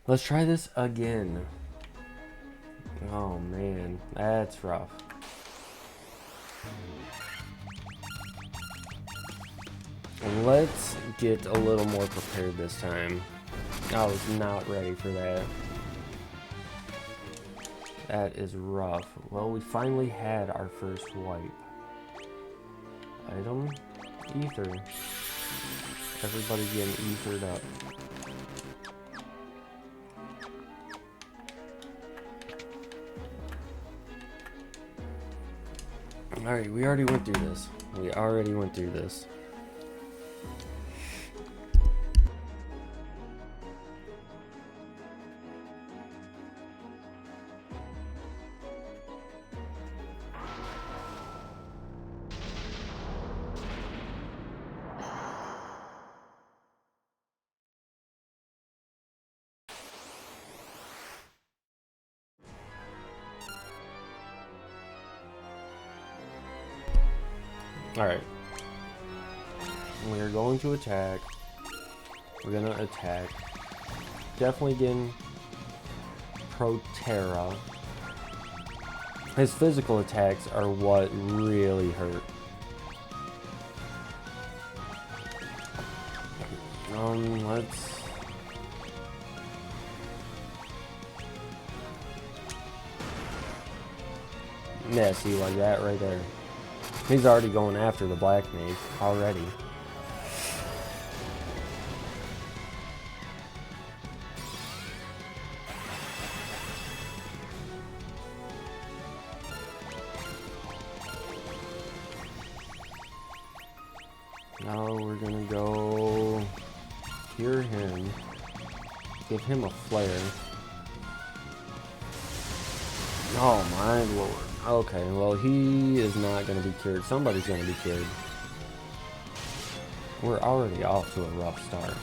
Let's try this again. Oh man, that's rough. And let's get a little more prepared this time. I was not ready for that. That is rough. Well, we finally had our first wipe. Item, ether. Everybody's getting ethered up. Alright, we already went through this. Alright. We're going to attack. We're gonna attack. Definitely getting Protera. His physical attacks are what really hurt. Let's... Yeah, see, like that right there. He's already going after the black mage, already. Now we're gonna go cure him. Give him a flare. Oh my lord. Okay, well he is not gonna be cured. Somebody's gonna be cured. We're already off to a rough start.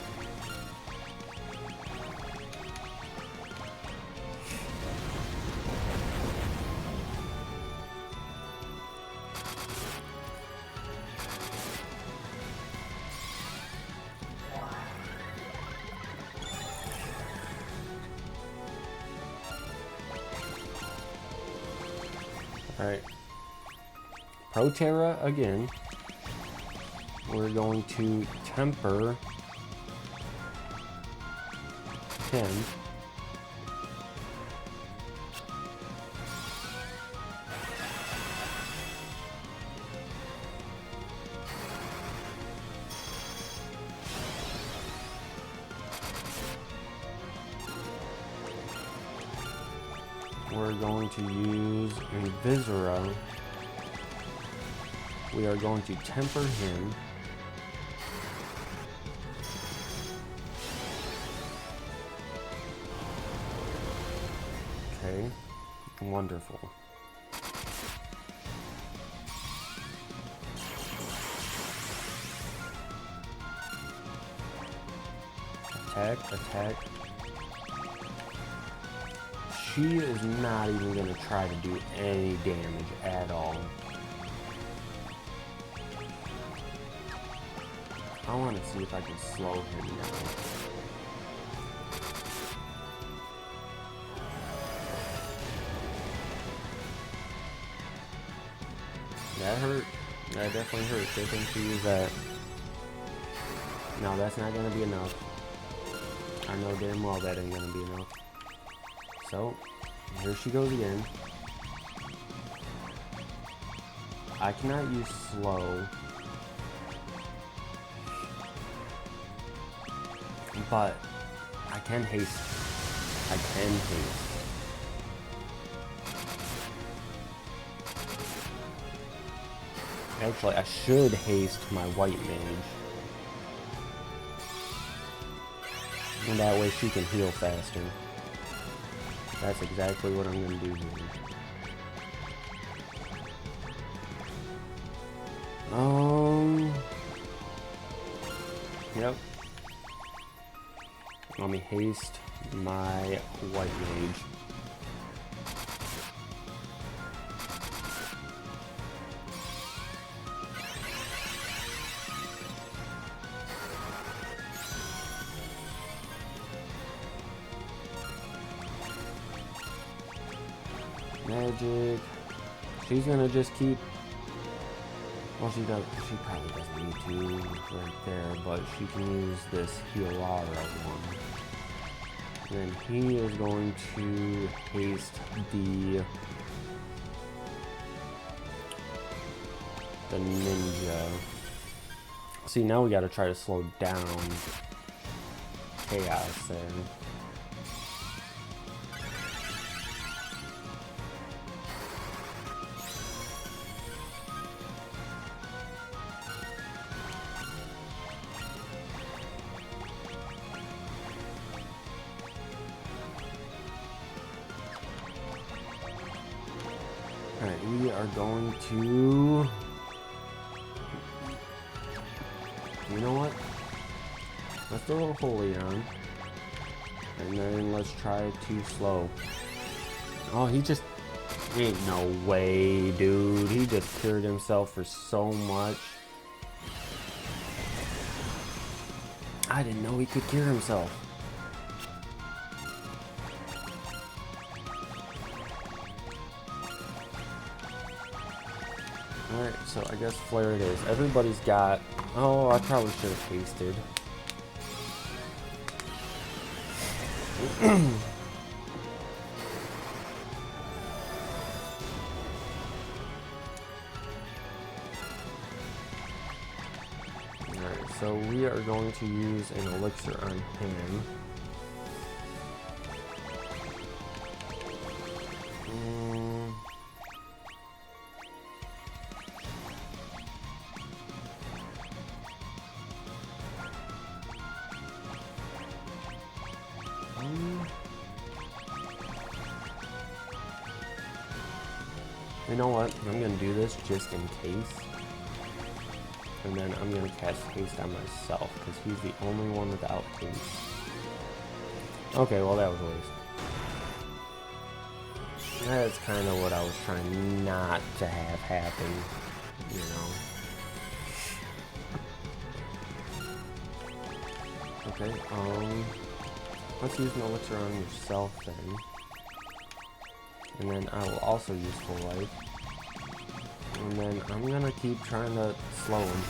Alright. Protera again. We're going to temper him. We're going to use Invisora. We are going to temper him. Okay, wonderful. Attack, attack. She is not even going to try to do any damage at all. I want to see if I can slow him down. That hurt. That definitely hurt. Good thing to use that. No, that's not going to be enough. I know damn well that ain't going to be enough. So, here she goes again. I cannot use slow. But I can haste. I can haste. Actually, I should haste my white mage. And that way she can heal faster. That's exactly what I'm going to do here. Yep. Let me haste my white mage. Magic. She's gonna just keep. Well, she probably doesn't need to right there, but she can use this Healara one. Then he is going to haste the ninja. See, now we gotta try to slow down Chaos there. Alright, we are going to... You know what? Let's throw a Holy on. And then let's try to slow. Oh, he just... Ain't no way, dude. He just cured himself for so much. I didn't know he could cure himself. Alright, so I guess Flare it is. Everybody's got... Oh, I probably should have hasted. Alright, so we are going to use an elixir on him. You know what? I'm gonna do this just in case. And then I'm gonna cast haste on myself, because he's the only one without haste. Okay, well that was a waste. That's kind of what I was trying not to have happen, you know. Okay, let's use an elixir on yourself then. And then I will also use full life. And then I'm gonna keep trying to slow him.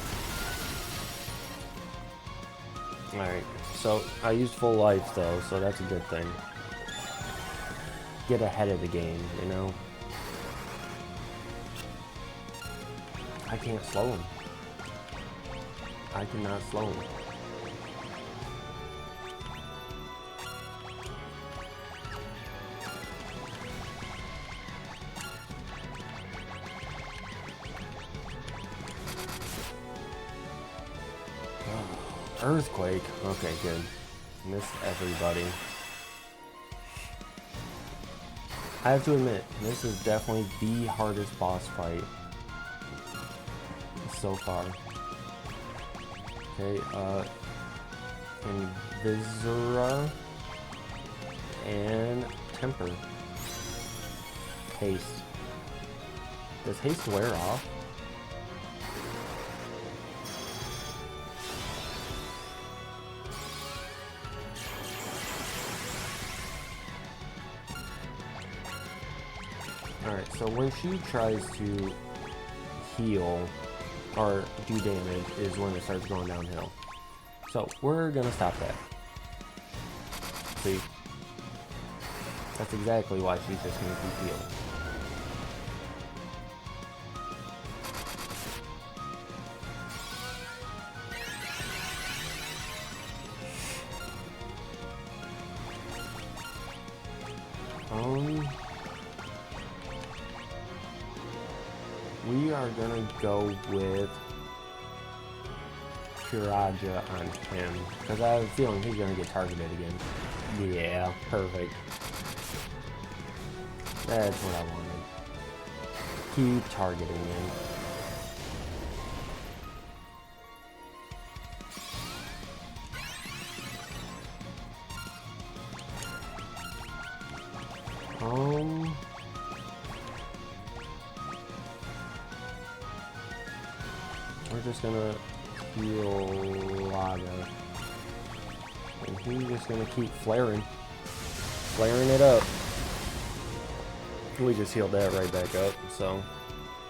Alright, so I used full life though, so that's a good thing. Get ahead of the game, you know? I can't slow him. I cannot slow him. Earthquake. Okay, good. Missed everybody. I have to admit, this is definitely the hardest boss fight so far. Okay, Invisura and Temper. Haste. Does haste wear off? Alright, so when she tries to heal or do damage is when it starts going downhill. So we're gonna stop that. See? That's exactly why she's just gonna keep healing. We are gonna go with Kiraja on him, because I have a feeling he's gonna get targeted again. Yeah, perfect. That's what I wanted. Keep targeting him. We're just gonna heal Laga. And he's just gonna keep flaring it up. We just healed that right back up. So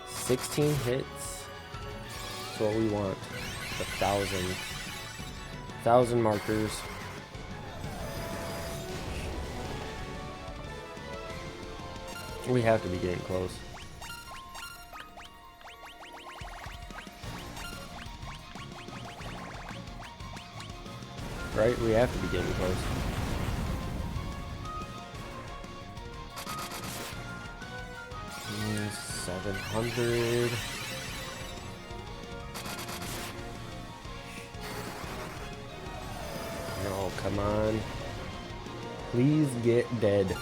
16 hits. That's what we want. 1,000 markers. We have to be getting close. Right? We have to be getting close. Mm, 700. Oh, come on. Please get dead.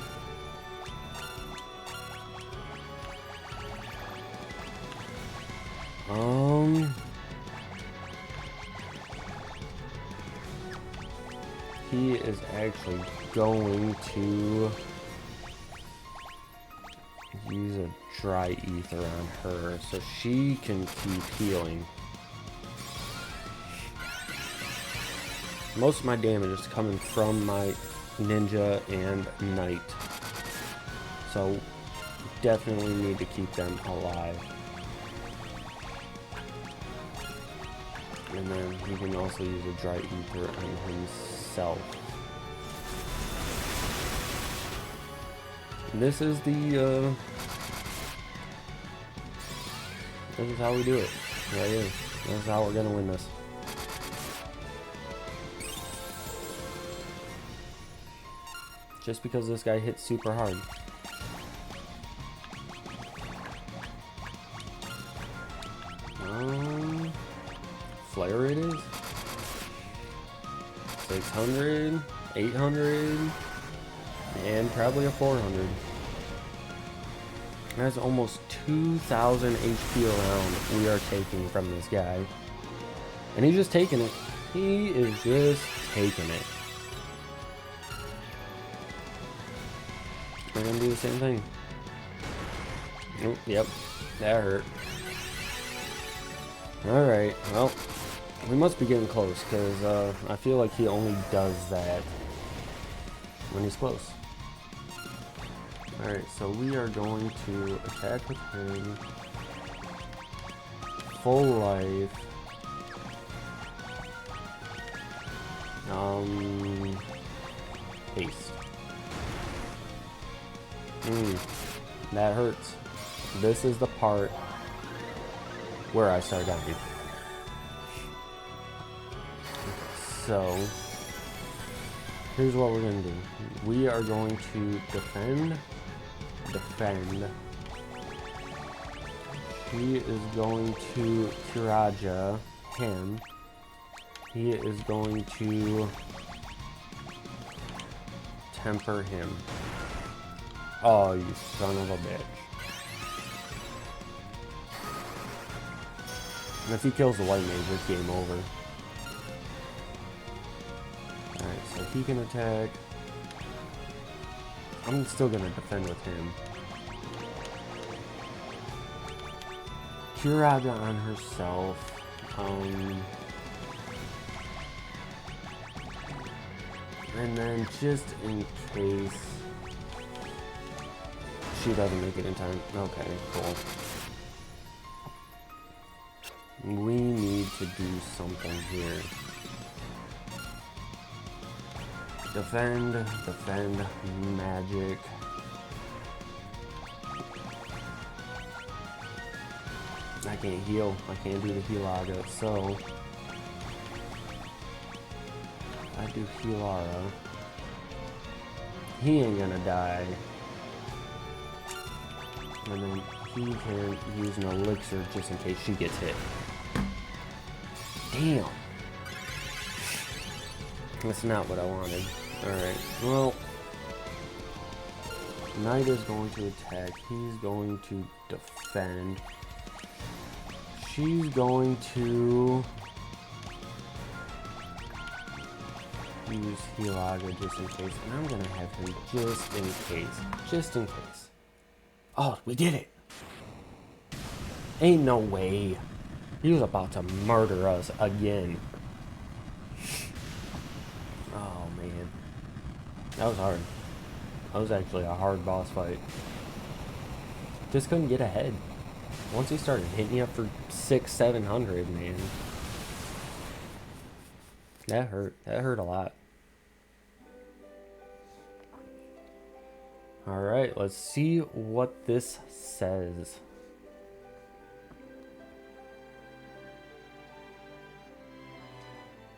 He is actually going to use a dry ether on her so she can keep healing. Most of my damage is coming from my ninja and knight, so definitely need to keep them alive. And then he can also use a dry ether on himself. This is the this is how we do it. Right here. This is how we're gonna win this. Just because this guy hits super hard. Flare it is 600, 800, and probably a 400. That's almost 2,000 HP around we are taking from this guy. And he's just taking it. He is just taking it. We're gonna do the same thing. Oh, yep, that hurt. Alright, well, we must be getting close, because I feel like he only does that when he's close. Alright, so we are going to attack with him. Full life. Haste. That hurts. This is the part where I start dying. So, here's what we're gonna do. We are going to defend. He is going to Kiraja him. He is going to temper him. Oh, you son of a bitch. And if he kills the white mage, it's game over. Alright, so he can attack. I'm still gonna defend with him. Kiraja on herself. And then just in case she doesn't make it in time. Okay, cool. We need to do something here. Defend, magic. I can't heal. I can't do the Healaga, so I do Healara. He ain't gonna die. And then he can use an elixir just in case she gets hit. Damn. That's not what I wanted. Alright, well, Knight is going to attack. He's going to defend. She's going to use Healaga just in case. And I'm going to have him just in case. Just in case. Oh, we did it! Ain't no way. He was about to murder us again. Oh, man. That was hard. That was actually a hard boss fight. Just couldn't get ahead. Once he started hitting you up for 600-700, man. That hurt. That hurt a lot. Alright, let's see what this says.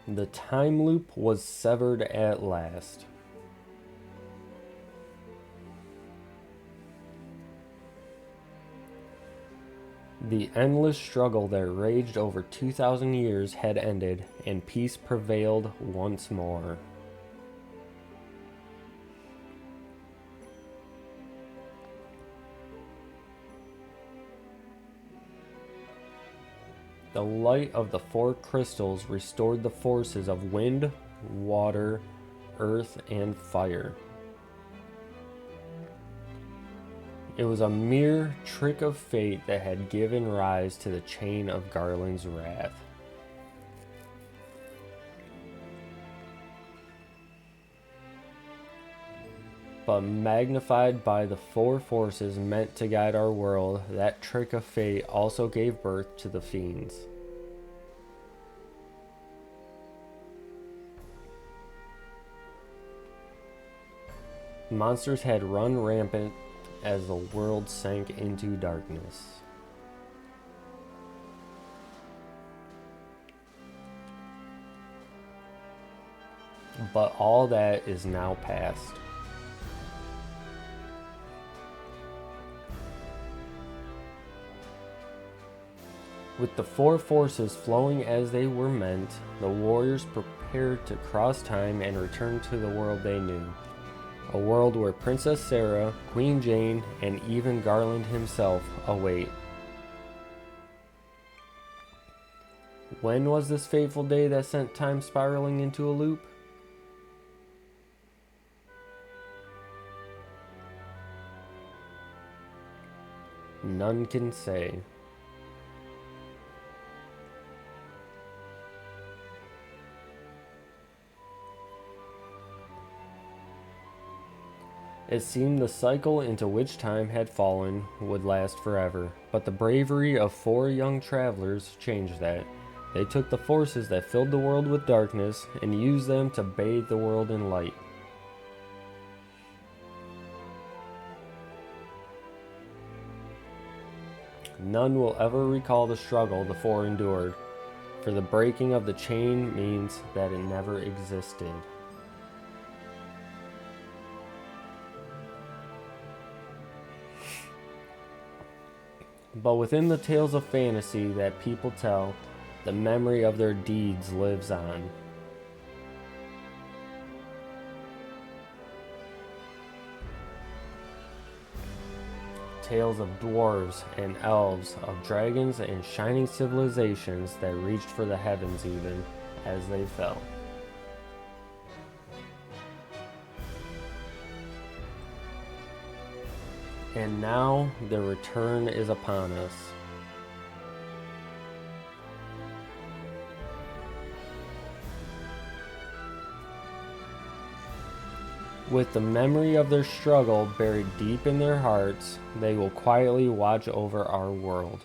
The time loop was severed at last. The endless struggle that raged over 2,000 years had ended, and peace prevailed once more. The light of the four crystals restored the forces of wind, water, earth, and fire. It was a mere trick of fate that had given rise to the chain of Garland's wrath. But magnified by the four forces meant to guide our world, that trick of fate also gave birth to the fiends. Monsters had run rampant as the world sank into darkness. But all that is now past. With the four forces flowing as they were meant, the warriors prepared to cross time and return to the world they knew. A world where Princess Sarah, Queen Jane, and even Garland himself await. When was this fateful day that sent time spiraling into a loop? None can say. It seemed the cycle into which time had fallen would last forever, but the bravery of four young travelers changed that. They took the forces that filled the world with darkness and used them to bathe the world in light. None will ever recall the struggle the four endured, for the breaking of the chain means that it never existed. But within the tales of fantasy that people tell, the memory of their deeds lives on. Tales of dwarves and elves, of dragons and shining civilizations that reached for the heavens even as they fell. And now their return is upon us. With the memory of their struggle buried deep in their hearts, they will quietly watch over our world.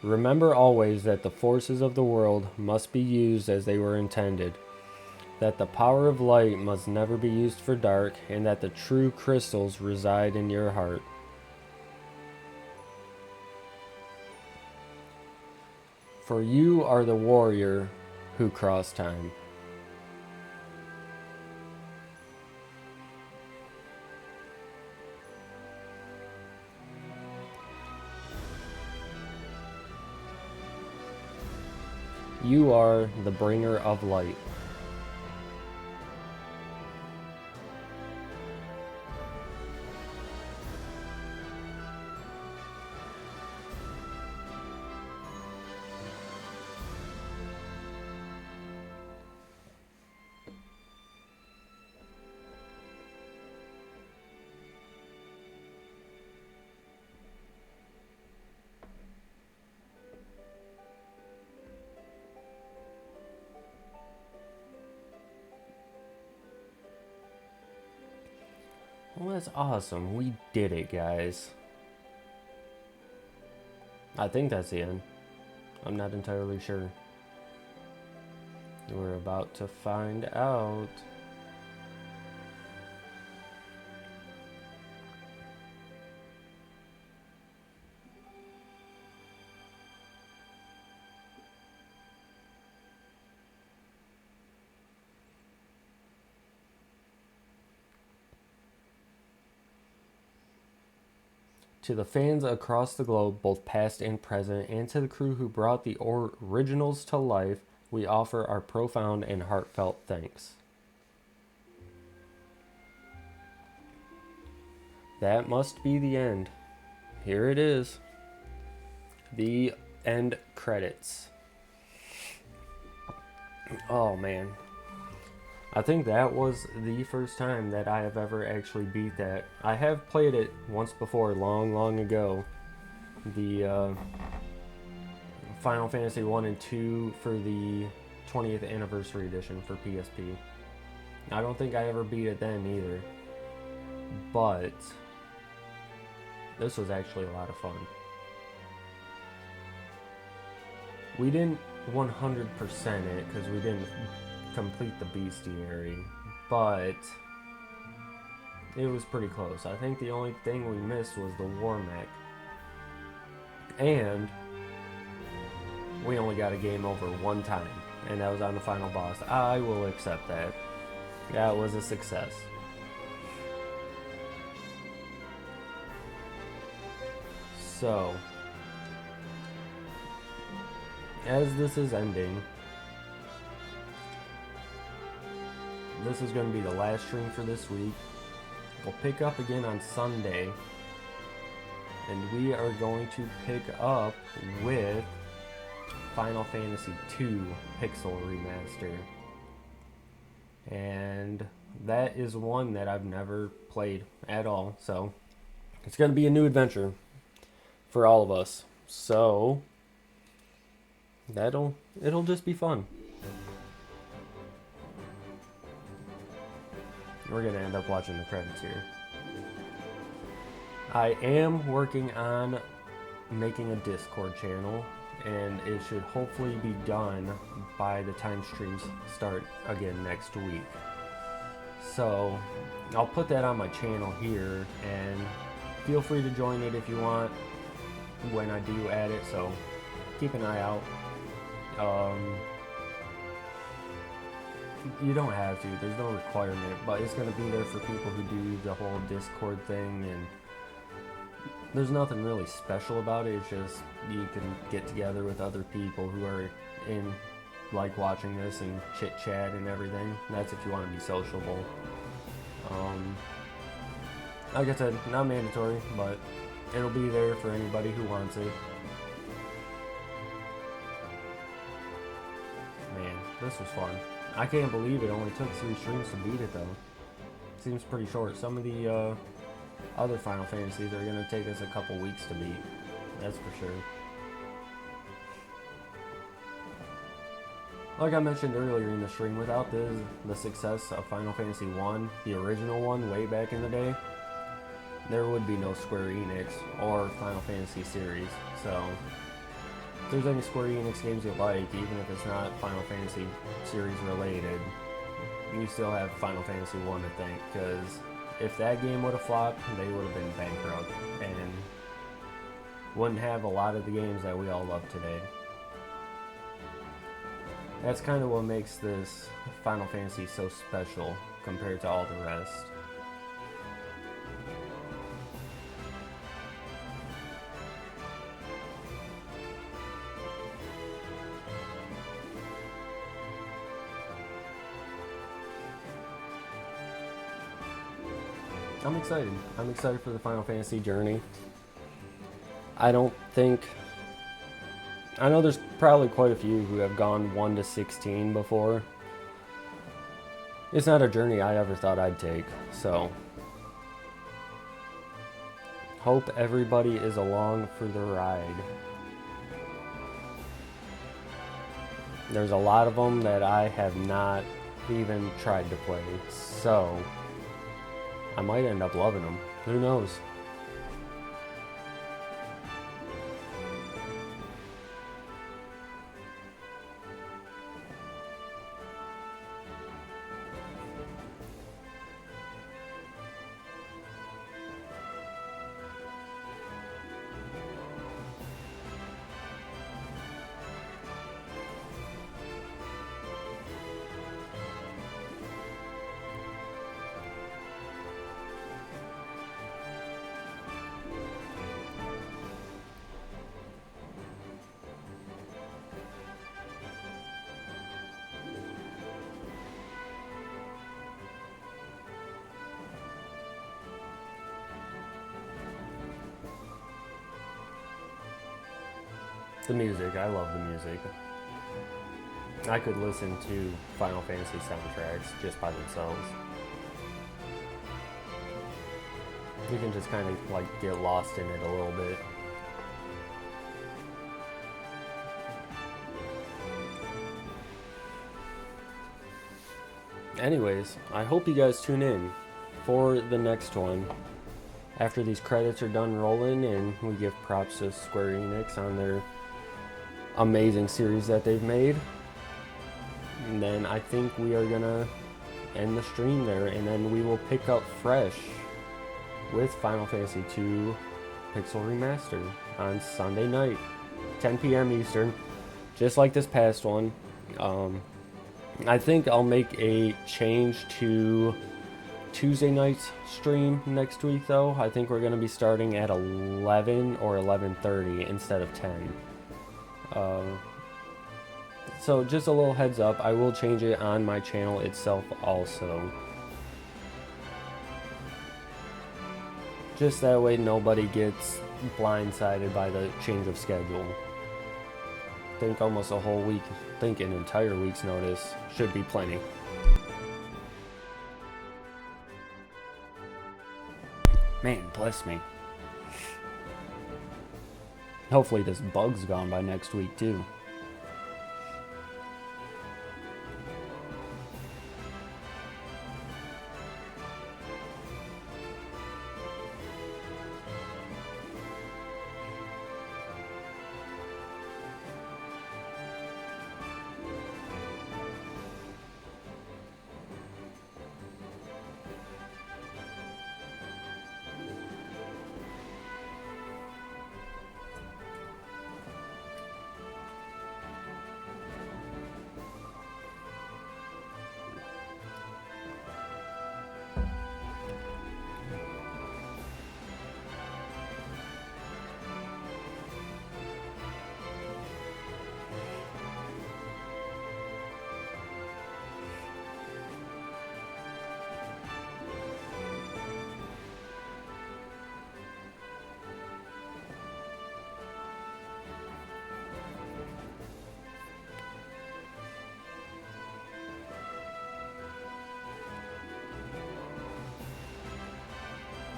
Remember always that the forces of the world must be used as they were intended, that the power of light must never be used for dark, and that the true crystals reside in your heart. For you are the warrior who crossed time. You are the bringer of light. Well, that's awesome. We did it, guys. I think that's the end. I'm not entirely sure. We're about to find out. To the fans across the globe, both past and present, and to the crew who brought the originals to life, we offer our profound and heartfelt thanks. That must be the end. Here it is. The end credits. Oh man. I think that was the first time that I have ever actually beat that. I have played it once before, long ago. The Final Fantasy 1 and 2 for the 20th anniversary edition for PSP. I don't think I ever beat it then either. But this was actually a lot of fun. We didn't 100% it because we didn't complete the bestiary, but it was pretty close. I think the only thing we missed was the war mech, and we only got a game over one time, and that was on the final boss. I will accept that. That was a success. So, as this is ending, this is going to be the last stream for this week. We'll pick up again on Sunday, and we are going to pick up with Final Fantasy II Pixel Remaster. And that is one that I've never played at all, so it's going to be a new adventure for all of us. So it'll just be fun. We're gonna end up watching the credits here. I am working on making a Discord channel, and it should hopefully be done by the time streams start again next week. So I'll put that on my channel here, and feel free to join it if you want when I do add it, so keep an eye out. You don't have to, there's no requirement, but it's going to be there for people who do the whole Discord thing, and there's nothing really special about it. It's just you can get together with other people who are in, like, watching this and chit chat and everything. That's if you want to be sociable. Like I said, not mandatory, but it'll be there for anybody who wants it. Man, this was fun. I can't believe it only took 3 streams to beat it, though. Seems pretty short. Some of the other Final Fantasies are going to take us a couple weeks to beat. That's for sure. Like I mentioned earlier in the stream, without the success of Final Fantasy 1, the original one way back in the day, there would be no Square Enix or Final Fantasy series. So if there's any Square Enix games you like, even if it's not Final Fantasy series related, you still have Final Fantasy 1 to thank, because if that game would have flopped, they would have been bankrupt and wouldn't have a lot of the games that we all love today. That's kind of what makes this Final Fantasy so special compared to all the rest. I'm excited. I'm excited for the Final Fantasy journey. I know there's probably quite a few who have gone 1 to 16 before. It's not a journey I ever thought I'd take, so hope everybody is along for the ride. There's a lot of them that I have not even tried to play, so I might end up loving them. Who knows? The music, I love the music. I could listen to Final Fantasy soundtracks just by themselves. You can just kind of like get lost in it a little bit. Anyways, I hope you guys tune in for the next one. After these credits are done rolling and we give props to Square Enix on their amazing series that they've made, and then I think we are gonna end the stream there, and then we will pick up fresh with Final Fantasy II Pixel Remastered on Sunday night, 10 p.m. Eastern, just like this past one. I think I'll make a change to Tuesday night's stream next week though. I think we're gonna be starting at 11 or 11:30 instead of 10. So just a little heads up, I will change it on my channel itself also. Just that way nobody gets blindsided by the change of schedule. I think almost a whole week, I think an entire week's notice should be plenty. Man, bless me. Hopefully this bug's gone by next week too.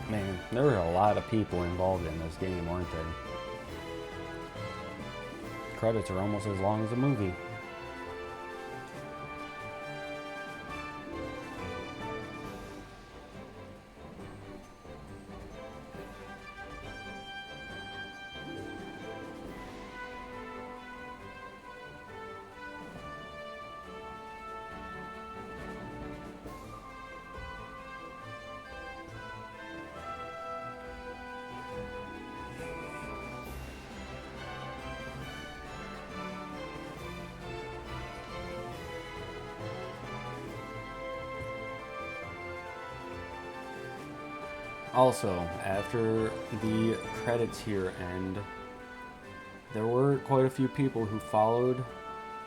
Man, there were a lot of people involved in this game, weren't there? Credits are almost as long as a movie. Also, after the credits here end, there were quite a few people who followed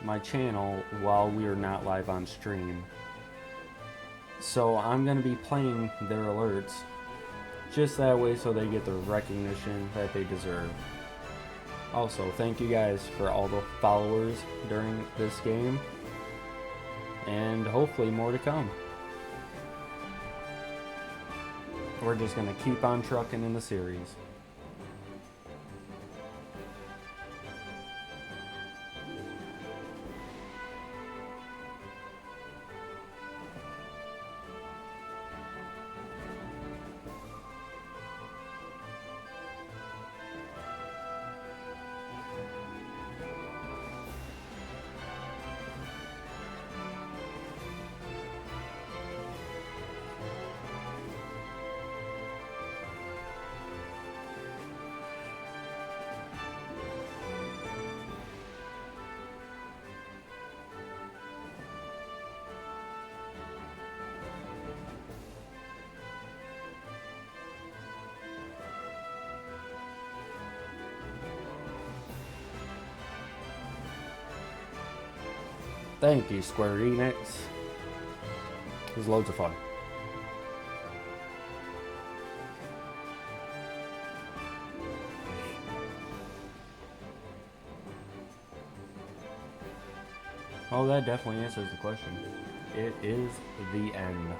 my channel while we are not live on stream. So I'm going to be playing their alerts just that way so they get the recognition that they deserve. Also, thank you guys for all the followers during this game, and hopefully more to come. We're just going to keep on trucking in the series. Thank you, Square Enix. It was loads of fun. Well, that definitely answers the question. It is the end.